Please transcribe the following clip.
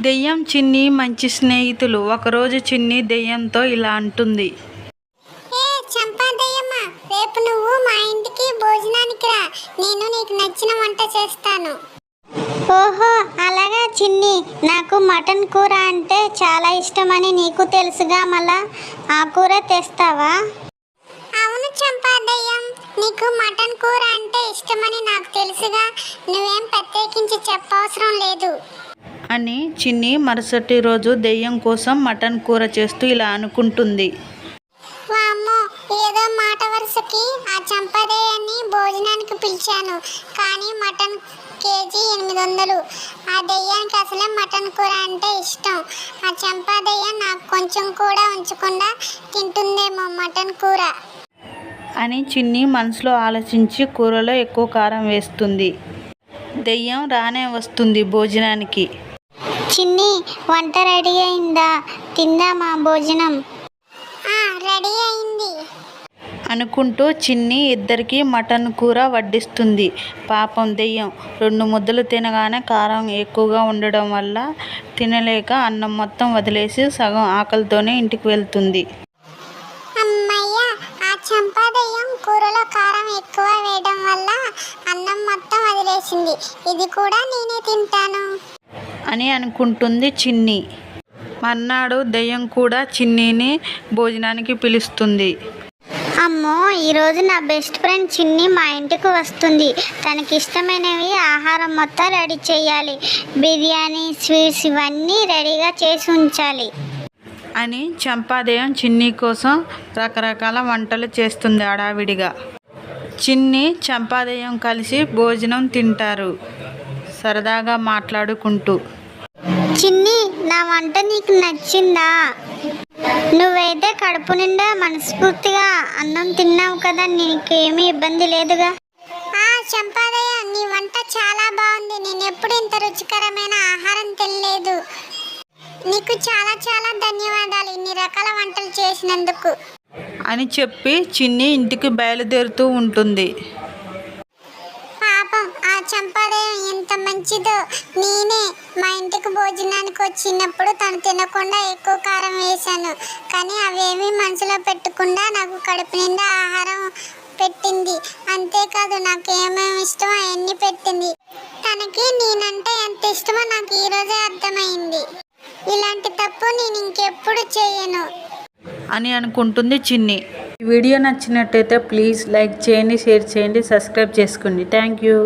దెయ్యం చిన్ని మంచి స్నేహితులు. ఒకరోజు చిన్ని దెయ్యంతో ఇలా అంటుంది. ఏ చంపా దెయ్యమ్మా, రేపు నువ్వు మా ఇంటికి భోజనానికి రా. నేను నీకు నచ్చిన వంట చేస్తాను. ఓహో అలాగా చిన్ని, నాకు మటన్ కూర అంటే చాలా ఇష్టమని నీకు తెలుసుగా, మళ్ళా ఆ కూర తెస్తావా? అవును చంపా దెయ్యం, నీకు మటన్ కూర అంటే ఇష్టమని నాకు తెలుసుగా, నువ్వేం ప్రత్యేకించి చెప్పవసరం లేదు అని చిన్ని మరుసటి రోజు దెయ్యం కోసం మటన్ కూర చేస్తూ ఇలా అనుకుంటుంది. వామ్మో, ఏదో మాట వరుసకి ఆ చంపదయ్యాన్ని భోజనానికి పిలిచాను, కానీ మటన్ కేజీ 800. ఆ దెయ్యానికి అసలే మటన్ కూర అంటే ఇష్టం. ఆ చంపదయ్య నాకు కొంచెం కూడా ఉంచకుండా తింటుందేమో మటన్ కూర అని చిన్ని మనసులో ఆలోచించి కూరలో ఎక్కువ కారం వేస్తుంది. దెయ్యం రానే వస్తుంది భోజనానికి. చిన్ని, వంట రెడీ అయిందా? తిందామా భోజనం? రెడీ అయింది అనుకుంటూ చిన్ని ఇద్దరికి మటన్ కూర వడ్డిస్తుంది. పాపం దెయ్యం 2 ముద్దలు తినగానే కారం ఎక్కువగా ఉండడం వల్ల తినలేక అన్నం మొత్తం వదిలేసి సగం ఆకలితోనే ఇంటికి వెళ్తుంది. అమ్మయ్య, ఆ చంపదయ్యం కూరలో కారం ఎక్కువ వేయడం వల్ల అన్నం మొత్తం వదిలేసింది. ఇది కూడా నేనే తింటాను అని అనుకుంటుంది చిన్ని. మర్నాడు దెయ్యం కూడా చిన్నిని భోజనానికి పిలుస్తుంది. అమ్మో, ఈరోజు నా బెస్ట్ ఫ్రెండ్ చిన్ని మా ఇంటికి వస్తుంది. తనకి ఇష్టమైనవి ఆహారం మొత్తం రెడీ చేయాలి. బిర్యానీ, స్వీట్స్ ఇవన్నీ రెడీగా చేసి ఉంచాలి అని చంపాదెయ్యం చిన్ని కోసం రకరకాల వంటలు చేస్తుంది హడావిడిగా. చిన్ని చంపాదెయ్యం కలిసి భోజనం తింటారు, సరదాగా మాట్లాడుకుంటూ. చిన్ని, నా వంట నీకు నచ్చిందా? నువ్వైతే కడుపు నిండా మనస్ఫూర్తిగా అన్నం తిన్నావు కదా, నీకేమీ ఇబ్బంది లేదుగా? చంపాదయ్య, నీ వంట చాలా బాగుంది. నేను ఎప్పుడు ఇంత రుచికరమైన ఆహారం తినలేదు. నీకు చాలా చాలా ధన్యవాదాలు ఇన్ని రకాల వంటలు చేసినందుకు అని చెప్పి చిన్ని ఇంటికి బయలుదేరుతూ ఉంటుంది. పాపం ఆ చంపాదయ్యం ఎంత మంచిదో. నేనే మా ఇంటికి భోజనానికి వచ్చినప్పుడు తను తినకుండా ఎక్కువ కారం వేశాను, కానీ అవేమీ మనసులో పెట్టకుండా నాకు కడుపు నిండా ఆహారం పెట్టింది. అంతేకాదు నాకు ఏమేమి ఇష్టమో అవన్నీ పెట్టింది. తనకి నేనంటే ఎంత ఇష్టమో నాకు ఈరోజే అర్థమైంది. ఇలాంటి తప్పు నేను ఇంకెప్పుడు చేయను అని అనుకుంటుంది చిన్ని. ఈ వీడియో నచ్చినట్టయితే ప్లీజ్ లైక్ చేయండి, షేర్ చేయండి, సబ్స్క్రైబ్ చేసుకోండి. Thank you.